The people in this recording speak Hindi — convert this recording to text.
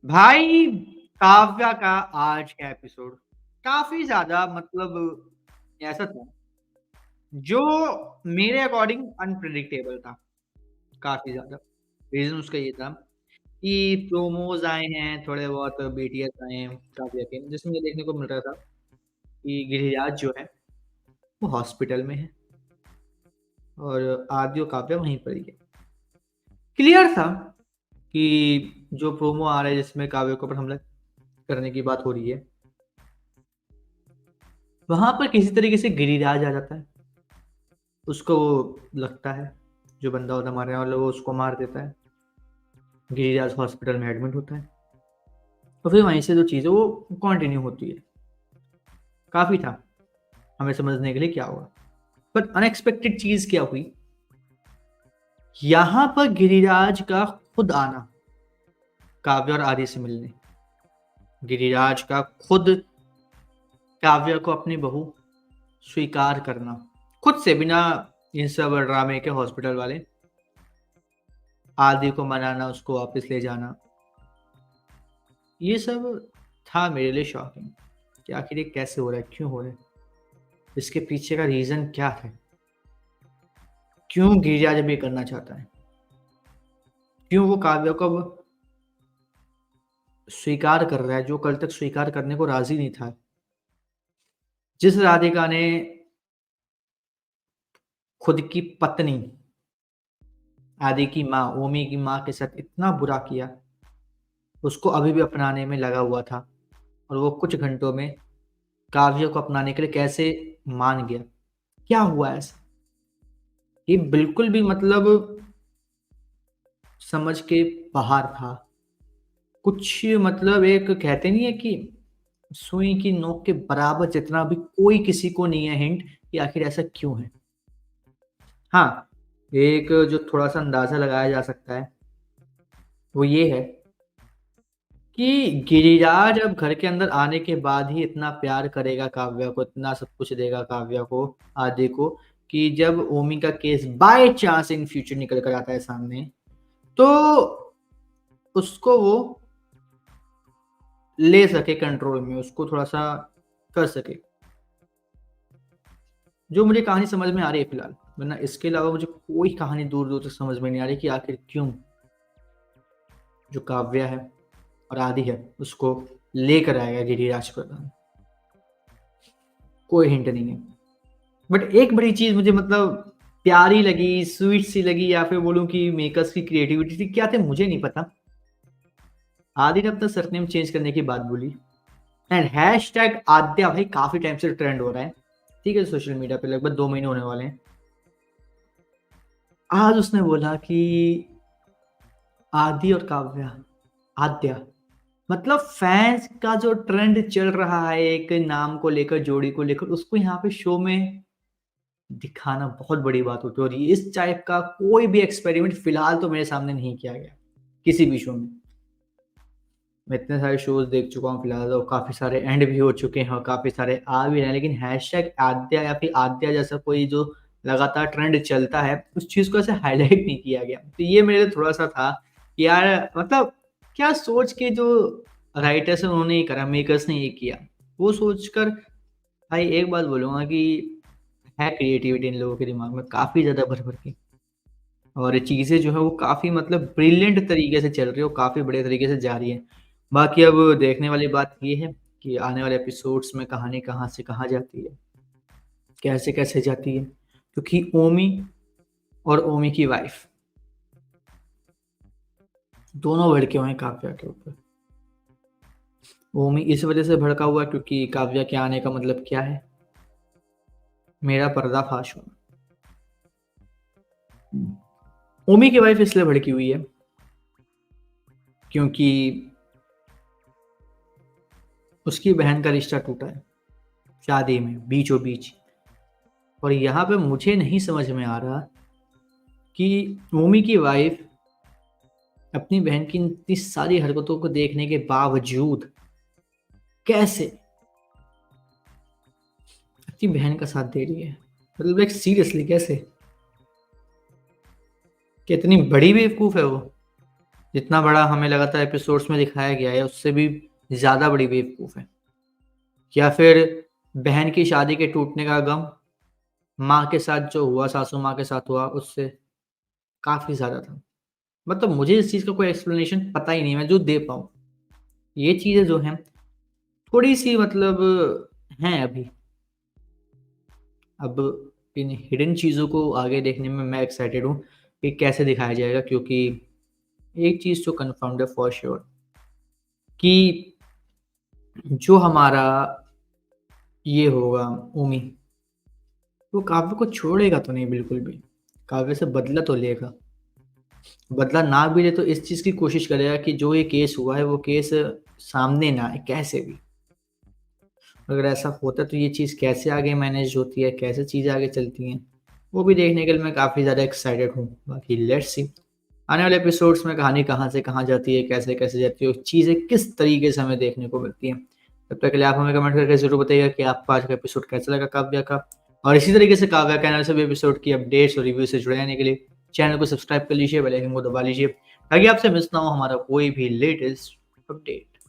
भाई काव्या का आज का एपिसोड काफी ज्यादा ऐसा था जो मेरे अकॉर्डिंग अनप्रिडिक्टेबल था काफी ज्यादा। रीजन उसका ये था कि प्रोमोज आए हैं, थोड़े बहुत बीटीएस आए हैं काव्या के, जिसमें ये देखने को मिल रहा था कि गिरिराज जो है वो हॉस्पिटल में है और आदि और काव्या वहीं पर ही है। क्लियर था कि जो प्रोमो आ रहा है जिसमें काव्या के ऊपर हमला करने की बात हो रही है, वहां पर किसी तरीके से गिरिराज आ जाता है। उसको लगता है जो बंदा होता मारने वाला वो उसको मार देता है। गिरिराज हॉस्पिटल में एडमिट होता है और फिर वहीं से जो चीज़ है वो कंटिन्यू होती है। काफ़ी था हमें समझने के लिए क्या हुआ, पर अनएक्सपेक्टेड चीज़ क्या हुई, यहाँ पर गिरिराज का खुद आना काव्य और आदि से मिलने। गिरिराज का खुद काव्य को अपनी बहू स्वीकार करना खुद से, बिना इन सब ड्रामे के हॉस्पिटल वाले। आदि को मनाना, उसको वापस ले जाना, ये सब था मेरे लिए शॉकिंग कि आखिर ये कैसे हो रहा है, क्यों हो रहा है, इसके पीछे का रीजन क्या है, क्यों गिरिराज अब ये करना चाहता है, क्यों वो काव्य को अब स्वीकार कर रहा है जो कल तक स्वीकार करने को राजी नहीं था। जिस राधिका ने खुद की पत्नी आदि की माँ, ओमी की माँ के साथ इतना बुरा किया, उसको अभी भी अपनाने में लगा हुआ था और वो कुछ घंटों में काव्य को अपनाने के लिए कैसे मान गया। क्या हुआ ऐसा, ये बिल्कुल भी समझ के बाहर था। कुछ एक कहते नहीं है कि सुई की नोक के बराबर जितना भी कोई किसी को नहीं है हिंट कि आखिर ऐसा क्यों है। हाँ, एक जो थोड़ा सा अंदाजा लगाया जा सकता है वो ये है कि गिरिराज अब घर के अंदर आने के बाद ही इतना प्यार करेगा काव्या को, इतना सब कुछ देगा काव्या को, आदि को, कि जब ओमी का case by chance in future निकल कर आता है सामने, तो उसको वो ले सके कंट्रोल में, उसको थोड़ा सा कर सके। जो मुझे कहानी समझ में आ रही है फिलहाल, वरना इसके अलावा मुझे कोई कहानी दूर दूर तक समझ में नहीं आ रही कि आखिर क्यों जो काव्या है और आदि है उसको लेकर आएगा गिरिराज प्रधान। कोई हिंट नहीं है। बट एक बड़ी चीज मुझे प्यारी लगी, स्वीट सी लगी, या फिर बोलूं कि मेकर्स की क्रिएटिविटी थी, क्या थे मुझे नहीं पता। आदि ने अपना सरनेम चेंज करने की बात बोली एंड हैश टैग आद्या भाई काफी टाइम से ट्रेंड हो रहा है, ठीक है, सोशल मीडिया पे लगभग 2 महीने होने वाले हैं। आज उसने बोला कि आदि और काव्या, आद्या, फैंस का जो ट्रेंड चल रहा है एक नाम को लेकर, जोड़ी को लेकर, उसको यहाँ पे शो में दिखाना बहुत बड़ी बात होती है। और इस टाइप का कोई भी एक्सपेरिमेंट फिलहाल तो मेरे सामने नहीं किया गया किसी भी शो में। मैं इतने सारे शोज देख चुका हूँ फिलहाल, और काफी सारे एंड भी हो चुके हैं और काफी सारे आ भी रहे हैं, लेकिन हैशटैग आद्या या फिर आद्या जैसा कोई जो लगातार ट्रेंड चलता है, उस चीज को ऐसे हाईलाइट नहीं किया गया। तो ये मेरे लिए थोड़ा सा था कि यार क्या सोच के जो राइटर्स है उन्होंने ये करा, मेकर्स ने ये किया, वो सोचकर भाई एक बात बोलूंगा कि है क्रिएटिविटी इन लोगों के दिमाग में काफी ज्यादा भर भर के, और ये चीजें जो है वो काफी ब्रिलियंट तरीके से चल रही है और काफी बड़े तरीके से जा रही है। बाकी अब देखने वाली बात ये है कि आने वाले एपिसोड्स में कहानी कहाँ से कहाँ जाती है, कैसे कैसे जाती है, क्योंकि ओमी और ओमी की वाइफ दोनों भड़के हुए हैं काव्या के ऊपर। ओमी इस वजह से भड़का हुआ है क्योंकि काव्या के आने का मतलब क्या है, मेरा पर्दाफाश होना। ओमी की वाइफ इसलिए भड़की हुई है क्योंकि उसकी बहन का रिश्ता टूटा है शादी में बीचों बीच। और यहाँ पे मुझे नहीं समझ में आ रहा कि ओमी की वाइफ अपनी बहन की इतनी सारी हरकतों को देखने के बावजूद कैसे अपनी बहन का साथ दे रही है। एक सीरियसली कैसे, कितनी बड़ी बेवकूफ है वो। जितना बड़ा हमें लगातार एपिसोड्स में दिखाया गया है, उससे भी ज़्यादा बड़ी बेवकूफ़ है। या फिर बहन की शादी के टूटने का गम, माँ के साथ जो हुआ, सासू माँ के साथ हुआ, उससे काफ़ी ज़्यादा था। मतलब मुझे इस चीज़ का कोई एक्सप्लेनेशन पता ही नहीं, मैं जो दे पाऊँ। ये चीज़ें जो हैं, थोड़ी-सी मतलब हैं अभी। अब इन हिडन चीज़ों को आगे देखने में मैं एक्साइटेड हूँ कि कैसे दिखाया जाएगा, क्योंकि एक चीज़ तो कन्फर्म्ड है फॉर श्योर कि जो हमारा ये होगा ऊमी, वो काव्य को छोड़ेगा तो नहीं बिल्कुल भी। काव्य से बदला तो लेगा। बदला ना भी ले तो इस चीज़ की कोशिश करेगा कि जो ये केस हुआ है वो केस सामने ना आए कैसे भी। अगर ऐसा होता है तो ये चीज़ कैसे आगे मैनेज होती है, कैसे चीज़ें आगे चलती हैं, वो भी देखने के लिए मैं काफ़ी ज़्यादा एक्साइटेड हूँ। बाकी लेट्स सी आने वाले एपिसोड्स में कहानी कहाँ से कहाँ जाती है, कैसे-कैसे जाती है और चीज़ें किस तरीके से हमें देखने को मिलती हैं। तब तक के लिए आप हमें कमेंट करके ज़रूर बताइएगा कि आपको आज का एपिसोड कैसा लगा काव्या का। और इसी तरीके से काव्या के चैनल से भी एपिसोड की अपडेट्स और रिव्यू से जुड़े रहने के लिए चैनल को सब्सक्राइब कर लीजिए, बेल आइकन को दबा लीजिए ताकि आपसे मिस ना हो हमारा कोई भी लेटेस्ट अपडेट।